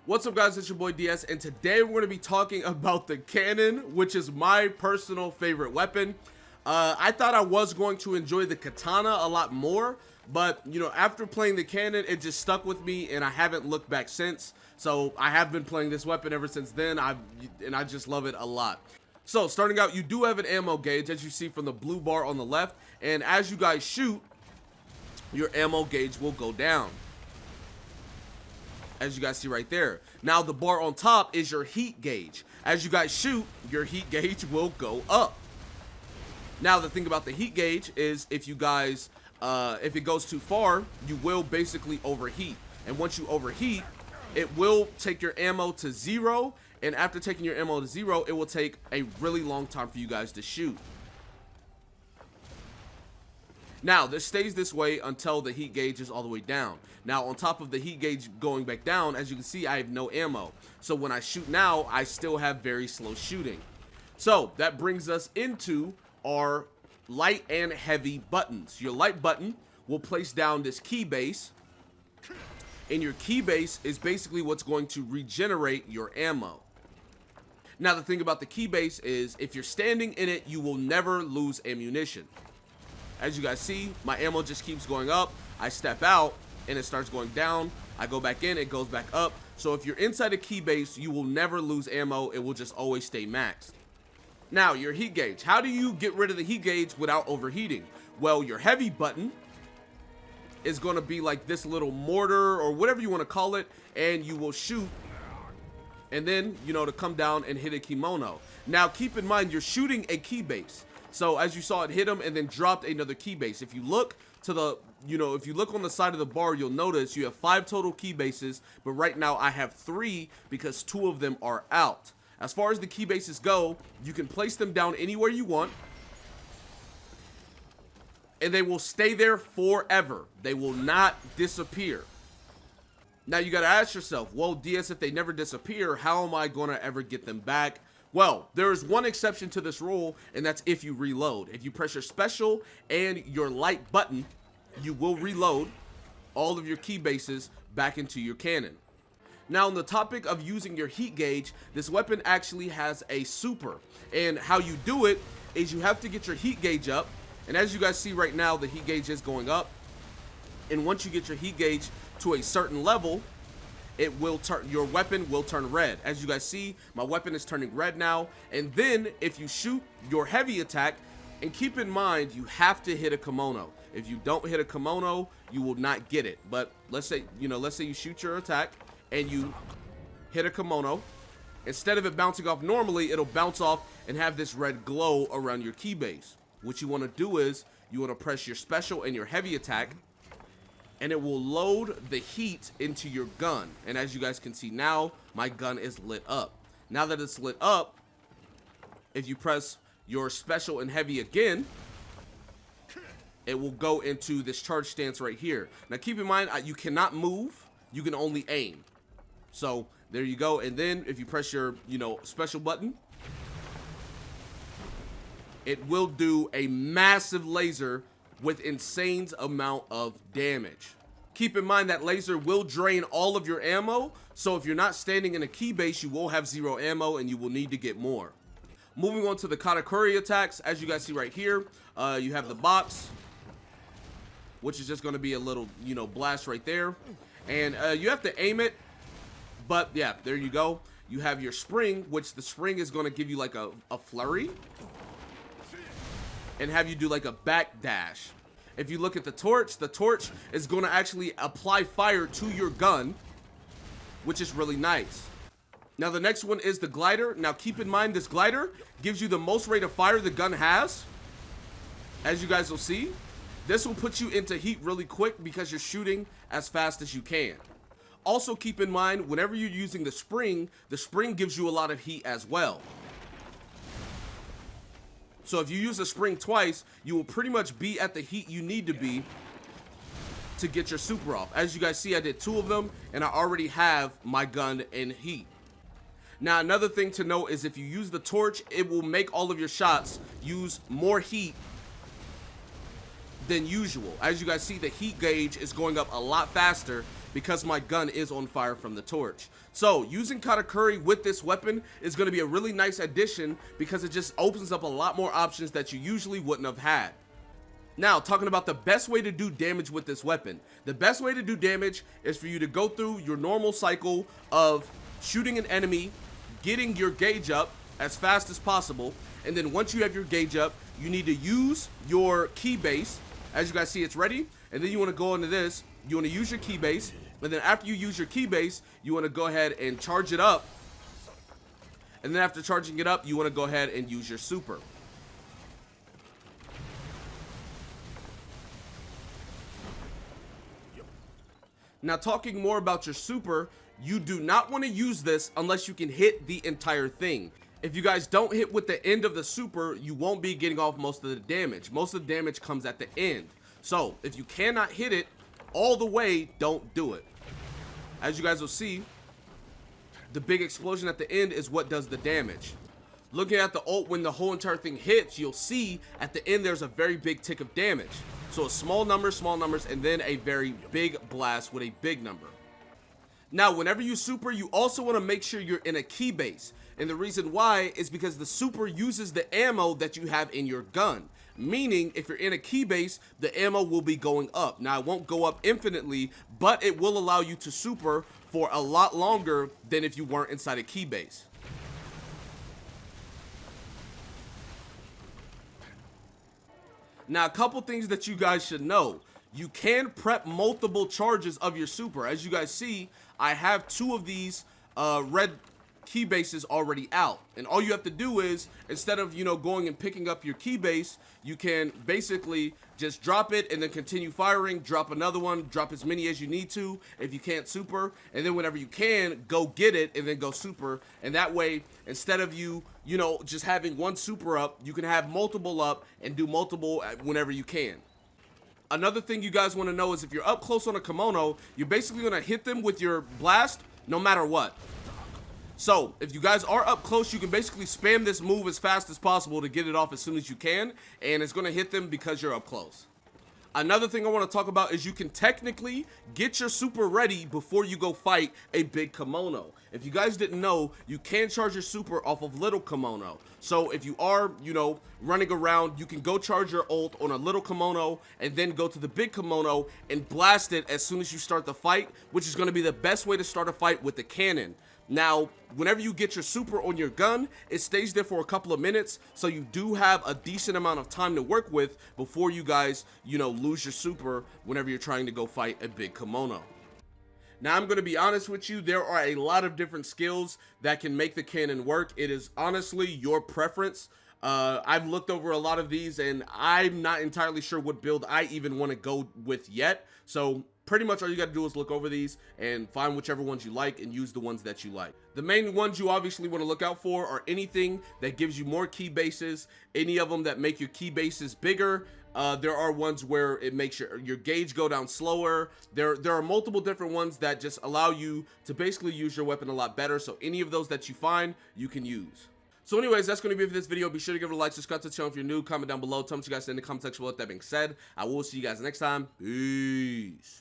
What's up, guys? It's your boy DS, and today we're going to be talking about the cannon, which is my personal favorite weapon. I thought I was going to enjoy the katana a lot more, but after playing the cannon, it just stuck with me, and I haven't looked back since. So I have been playing this weapon ever since then, and I just love it a lot. So starting out, you do have an ammo gauge, as you see from the blue bar on the left, and as you guys shoot, your ammo gauge will go down, as you guys see right there. Now the bar on top is your heat gauge. As you guys shoot, your heat gauge will go up. Now the thing about the heat gauge is if you guys, if it goes too far, you will basically overheat. And once you overheat, it will take your ammo to 0. And after taking your ammo to 0, it will take a really long time for you guys to shoot. Now, this stays this way until the heat gauge is all the way down. Now, on top of the heat gauge going back down, as you can see, I have no ammo. So when I shoot now, I still have very slow shooting. So that brings us into our light and heavy buttons. Your light button will place down this key base. And your key base is basically what's going to regenerate your ammo. Now, the thing about the key base is if you're standing in it, you will never lose ammunition. As you guys see, my ammo just keeps going up. I step out and it starts going down. I go back in, it goes back up. So if you're inside a key base, you will never lose ammo. It will just always stay maxed. Now, your heat gauge. How do you get rid of the heat gauge without overheating? Well, your heavy button is going to be like this little mortar or whatever you want to call it, and you will shoot. And then, to come down and hit a kemono. Now, keep in mind, you're shooting a key base. So as you saw, it hit him and then dropped another key base. If you look to the, if you look on the side of the bar, you'll notice you have 5 total key bases, but right now I have 3 because 2 of them are out. As far as the key bases go, you can place them down anywhere you want, and they will stay there forever. They will not disappear. Now you gotta ask yourself, well, DS, if they never disappear, how am I gonna ever get them back? Well, there is one exception to this rule, and that's if you reload. If you press your special and your light button, you will reload all of your key bases back into your cannon. Now, on the topic of using your heat gauge, this weapon actually has a super. And how you do it is you have to get your heat gauge up. And as you guys see right now, the heat gauge is going up. And once you get your heat gauge to a certain level, it will turn, your weapon will turn red. As you guys see, my weapon is turning red now. And then if you shoot your heavy attack, and keep in mind, you have to hit a kemono. If you don't hit a kemono, you will not get it. But let's say you shoot your attack and you hit a kemono. Instead of it bouncing off normally, it'll bounce off and have this red glow around your key base. What you want to do is you want to press your special and your heavy attack, and it will load the heat into your gun. And as you guys can see now, my gun is lit up. Now that it's lit up, if you press your special and heavy again, it will go into this charge stance right here. Now keep in mind, you cannot move, you can only aim. So there you go. And then if you press your special button, it will do a massive laser with insane amount of damage. Keep in mind that laser will drain all of your ammo, so if you're not standing in a key base, you will have 0 ammo and you will need to get more. Moving on to the Karakuri Attacks, as you guys see right here, you have the box, which is just going to be a little, blast right there. And you have to aim it, but yeah, there you go. You have your spring, which the spring is going to give you like a flurry and have you do like a back dash. If you look at the torch is going to actually apply fire to your gun, which is really nice. Now the next one is the glider. Now keep in mind, this glider gives you the most rate of fire the gun has. As you guys will see, this will put you into heat really quick because you're shooting as fast as you can. Also keep in mind, whenever you're using the spring gives you a lot of heat as well. So if you use the spring twice, you will pretty much be at the heat you need to be to get your super off. As you guys see, I did 2 of them, and I already have my gun in heat. Now, another thing to note is if you use the torch, it will make all of your shots use more heat than usual. As you guys see, the heat gauge is going up a lot faster because my gun is on fire from the torch. So using Karakuri with this weapon is going to be a really nice addition because it just opens up a lot more options that you usually wouldn't have had. Now, talking about the best way to do damage with this weapon. The best way to do damage is for you to go through your normal cycle of shooting an enemy, getting your gauge up as fast as possible, and then once you have your gauge up, you need to use your key base. As you guys see, it's ready, and then you want to go into this. You want to use your key base, and then after you use your key base, you want to go ahead and charge it up, and then after charging it up, you want to go ahead and use your super. Now, talking more about your super, you do not want to use this unless you can hit the entire thing. If you guys don't hit with the end of the super, you won't be getting off most of the damage. Most of the damage comes at the end. So if you cannot hit it all the way, don't do it. As you guys will see, the big explosion at the end is what does the damage. Looking at the ult, when the whole entire thing hits, you'll see at the end there's a very big tick of damage. So a small numbers, and then a very big blast with a big number. Now, whenever you super, you also want to make sure you're in a key base. And the reason why is because the super uses the ammo that you have in your gun. Meaning, if you're in a key base, the ammo will be going up. Now, it won't go up infinitely, but it will allow you to super for a lot longer than if you weren't inside a key base. Now, a couple things that you guys should know. You can prep multiple charges of your super. As you guys see, I have 2 of these red key bases already out, and all you have to do is, instead of going and picking up your key base, you can basically just drop it and then continue firing, drop another one, drop as many as you need to if you can't super, and then whenever you can, go get it and then go super. And that way, instead of you just having one super up, you can have multiple up and do multiple whenever you can. Another thing you guys want to know is if you're up close on a kemono, you're basically going to hit them with your blast no matter what. So, if you guys are up close, you can basically spam this move as fast as possible to get it off as soon as you can, and it's going to hit them because you're up close. Another thing I want to talk about is you can technically get your super ready before you go fight a big kemono. If you guys didn't know, you can charge your super off of little kemono. So if you are, running around, you can go charge your ult on a little kemono and then go to the big kemono and blast it as soon as you start the fight, which is going to be the best way to start a fight with the cannon. Now, whenever you get your super on your gun, it stays there for a couple of minutes, so you do have a decent amount of time to work with before you guys, lose your super whenever you're trying to go fight a big kemono. Now, I'm going to be honest with you, there are a lot of different skills that can make the cannon work. It is honestly your preference. I've looked over a lot of these, and I'm not entirely sure what build I even want to go with yet, so pretty much all you got to do is look over these and find whichever ones you like and use the ones that you like. The main ones you obviously want to look out for are anything that gives you more key bases, any of them that make your key bases bigger. There are ones where it makes your gauge go down slower. There are multiple different ones that just allow you to basically use your weapon a lot better. So any of those that you find, you can use. So anyways, that's going to be it for this video. Be sure to give it a like, subscribe to the channel if you're new, comment down below, tell me what you guys think in the comment section below. With that being said, I will see you guys next time. Peace.